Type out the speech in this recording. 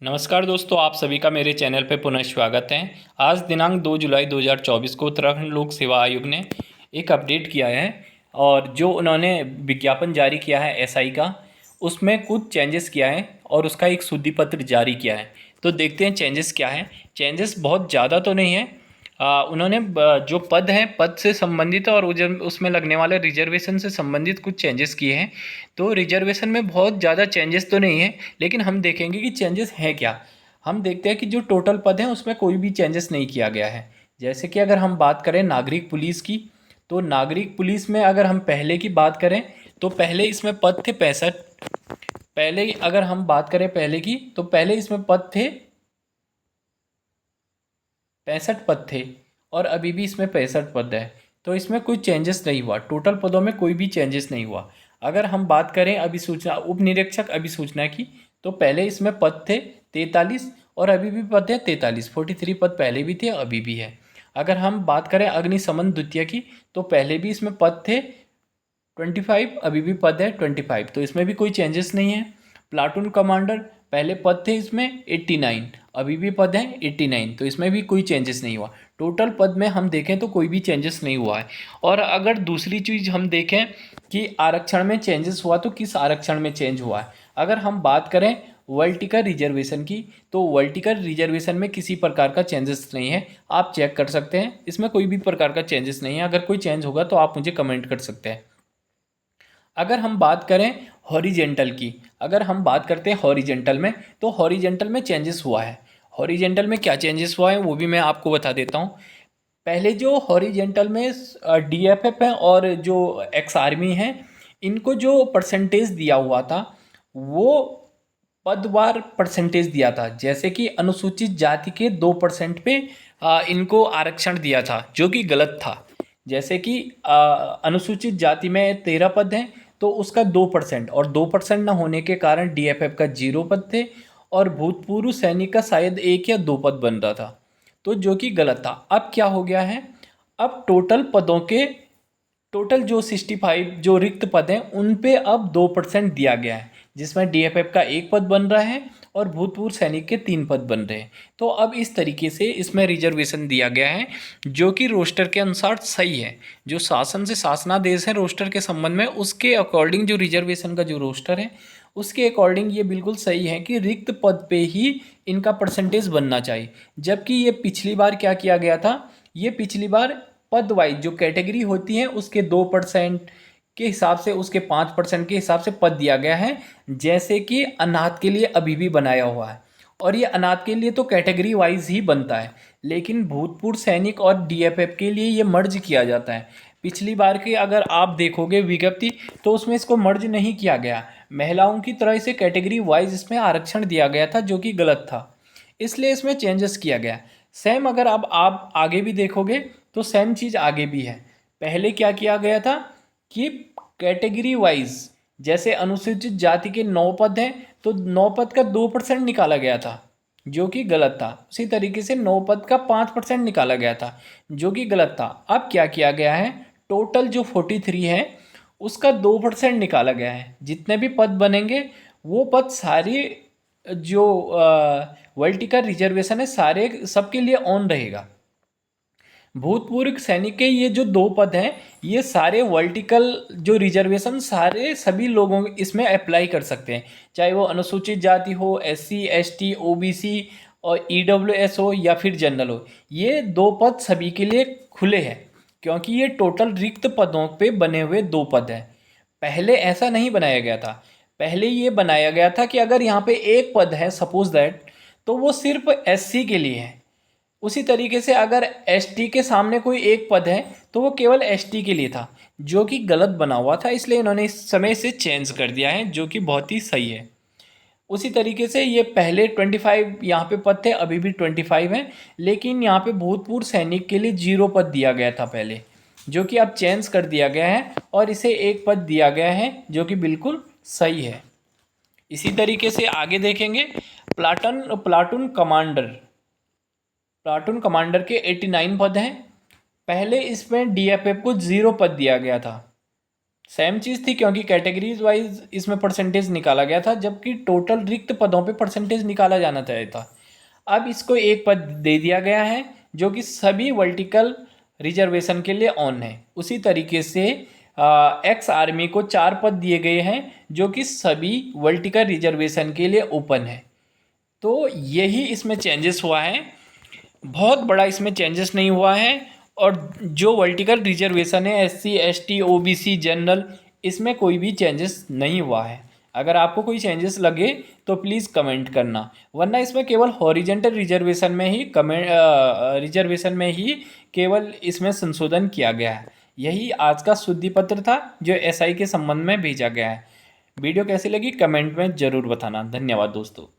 नमस्कार दोस्तों, आप सभी का मेरे चैनल पर पुनः स्वागत है। आज दिनांक 2 जुलाई 2024 को उत्तराखंड लोक सेवा आयोग ने एक अपडेट किया है और जो उन्होंने विज्ञापन जारी किया है एसआई का, उसमें कुछ चेंजेस किया है और उसका एक शुद्धि पत्र जारी किया है। तो देखते हैं चेंजेस क्या है। चेंजेस बहुत ज़्यादा तो नहीं है। उन्होंने जो पद हैं, पद से संबंधित और उसमें लगने वाले रिजर्वेशन से संबंधित कुछ चेंजेस किए हैं। तो रिजर्वेशन में बहुत ज़्यादा चेंजेस तो नहीं है, लेकिन हम देखेंगे कि चेंजेस हैं क्या। हम देखते हैं कि जो टोटल पद हैं उसमें कोई भी चेंजेस नहीं किया गया है। जैसे कि अगर हम बात करें नागरिक पुलिस की, तो नागरिक पुलिस में अगर हम पहले की बात करें तो पहले इसमें पद थे 65। पहले अगर हम बात करें पहले की, तो पहले इसमें पद थे 65 पद थे और अभी भी इसमें 65 पद है। तो इसमें कोई चेंजेस नहीं हुआ, टोटल पदों में कोई भी चेंजेस नहीं हुआ। अगर हम बात करें अभिसूचना उप निरीक्षक अभिसूचना की, तो पहले इसमें पद थे 43 और अभी भी पद है 43। 43 पद पहले भी थे, अभी भी है। अगर हम बात करें अग्निशमन द्वितीय की, तो पहले भी इसमें पद थे 25, अभी भी पद है 25। तो इसमें भी कोई चेंजेस नहीं है। प्लाटून कमांडर पहले पद थे इसमें 89, अभी भी पद हैं 89। तो इसमें भी कोई चेंजेस नहीं हुआ। टोटल पद में हम देखें तो कोई भी चेंजेस नहीं हुआ है। और अगर दूसरी चीज़ हम देखें कि आरक्षण में चेंजेस हुआ तो किस आरक्षण में चेंज हुआ है। अगर हम बात करें वर्टिकल रिजर्वेशन की, तो वर्टिकल रिजर्वेशन में किसी प्रकार का चेंजेस नहीं है। आप चेक कर सकते हैं, इसमें कोई भी प्रकार का चेंजेस नहीं है। अगर कोई चेंज होगा तो आप मुझे कमेंट कर सकते हैं। अगर हम बात करें हॉरिजेंटल की, अगर हम बात करते हैं हॉरिजेंटल में, तो हॉरिजेंटल में चेंजेस हुआ है। हॉरिजेंटल में क्या चेंजेस हुआ है वो भी मैं आपको बता देता हूँ। पहले जो हॉरिजेंटल में डीएफएफ है और जो एक्स आर्मी है, इनको जो परसेंटेज दिया हुआ था वो पदवार परसेंटेज दिया था। जैसे कि अनुसूचित जाति के 2% पे इनको आरक्षण दिया था, जो कि गलत था। जैसे कि अनुसूचित जाति में 13 पद हैं, तो उसका 2% और 2% न होने के कारण डीएफएफ का 0 पद थे और भूतपूर्व सैनिक का शायद 1 या 2 पद बन रहा था, तो जो कि गलत था। अब क्या हो गया है, अब टोटल पदों के टोटल जो 65 जो रिक्त पद हैं उन पे अब 2% दिया गया है, जिसमें डीएफएफ का 1 पद बन रहा है और भूतपूर्व सैनिक के 3 पद बन रहे हैं। तो अब इस तरीके से इसमें रिजर्वेशन दिया गया है, जो कि रोस्टर के अनुसार सही है। जो शासन से शासनादेश है रोस्टर के संबंध में, उसके अकॉर्डिंग जो रिजर्वेशन का जो रोस्टर है उसके अकॉर्डिंग ये बिल्कुल सही है कि रिक्त पद पे ही इनका परसेंटेज बनना चाहिए। जबकि ये पिछली बार क्या किया गया था, ये पिछली बार पद वाइज जो कैटेगरी होती है उसके 2% के हिसाब से, उसके 5% के हिसाब से पद दिया गया है। जैसे कि अनाथ के लिए अभी भी बनाया हुआ है, और ये अनाथ के लिए तो कैटेगरी वाइज ही बनता है, लेकिन भूतपूर्व सैनिक और डीएफएफ के लिए ये मर्ज किया जाता है। पिछली बार की अगर आप देखोगे विज्ञप्ति, तो उसमें इसको मर्ज नहीं किया गया। महिलाओं की तरह इसे कैटेगरी वाइज इसमें आरक्षण दिया गया था, जो कि गलत था। इसलिए इसमें चेंजेस किया गया। सेम अगर अब आप आगे भी देखोगे तो सेम चीज़ आगे भी है। पहले क्या किया गया था कि कैटेगरी वाइज, जैसे अनुसूचित जाति के 9 पद हैं तो 9 पद का 2% निकाला गया था, जो कि गलत था। उसी तरीके से 9 पद का 5% निकाला गया था, जो कि गलत था। अब क्या किया गया है, टोटल जो 43 है उसका 2% निकाला गया है। जितने भी पद बनेंगे वो पद सारे जो वर्टिकल रिजर्वेशन है सारे सबके लिए ऑन रहेगा। भूतपूर्व सैनिक के ये जो 2 पद हैं, ये सारे वर्टिकल जो रिजर्वेशन सारे सभी लोगों इसमें अप्लाई कर सकते हैं, चाहे वो अनुसूचित जाति हो, एससी एसटी ओबीसी और ईडब्ल्यूएस हो या फिर जनरल हो। ये 2 पद सभी के लिए खुले हैं, क्योंकि ये टोटल रिक्त पदों पे बने हुए 2 पद हैं। पहले ऐसा नहीं बनाया गया था। पहले ये बनाया गया था कि अगर यहाँ पे एक पद है सपोज दैट, तो वो सिर्फ एससी के लिए है। उसी तरीके से अगर एसटी के सामने कोई एक पद है तो वो केवल एसटी के लिए था, जो कि गलत बना हुआ था। इसलिए इन्होंने इस समय से चेंज कर दिया है, जो कि बहुत ही सही है। उसी तरीके से ये पहले 25 यहाँ पे पद थे, अभी भी 25 हैं, लेकिन यहाँ पे भूतपूर्व सैनिक के लिए 0 पद दिया गया था पहले, जो कि अब चेंज कर दिया गया है और इसे 1 पद दिया गया है, जो कि बिल्कुल सही है। इसी तरीके से आगे देखेंगे प्लाटून कमांडर। प्लाटून कमांडर के 89 पद हैं। पहले इसमें डीएफएफ को 0 पद दिया गया था, सेम चीज़ थी, क्योंकि कैटेगरीज वाइज इसमें परसेंटेज निकाला गया था, जबकि टोटल रिक्त पदों पे परसेंटेज निकाला जाना चाहिए था। अब इसको एक पद दे दिया गया है जो कि सभी वर्टिकल रिजर्वेशन के लिए ऑन है। उसी तरीके से एक्स आर्मी को 4 पद दिए गए हैं जो कि सभी वर्टिकल रिजर्वेशन के लिए ओपन है। तो यही इसमें चेंजेस हुआ है, बहुत बड़ा इसमें चेंजेस नहीं हुआ है। और जो वर्टिकल रिजर्वेशन है SC ST OBC जनरल, इसमें कोई भी चेंजेस नहीं हुआ है। अगर आपको कोई चेंजेस लगे तो प्लीज़ कमेंट करना, वरना इसमें केवल हॉरिजेंटल रिजर्वेशन में ही केवल इसमें संशोधन किया गया है। यही आज का शुद्धि पत्र था जो SI के संबंध में भेजा गया है। वीडियो कैसी लगी कमेंट में ज़रूर बताना। धन्यवाद दोस्तों।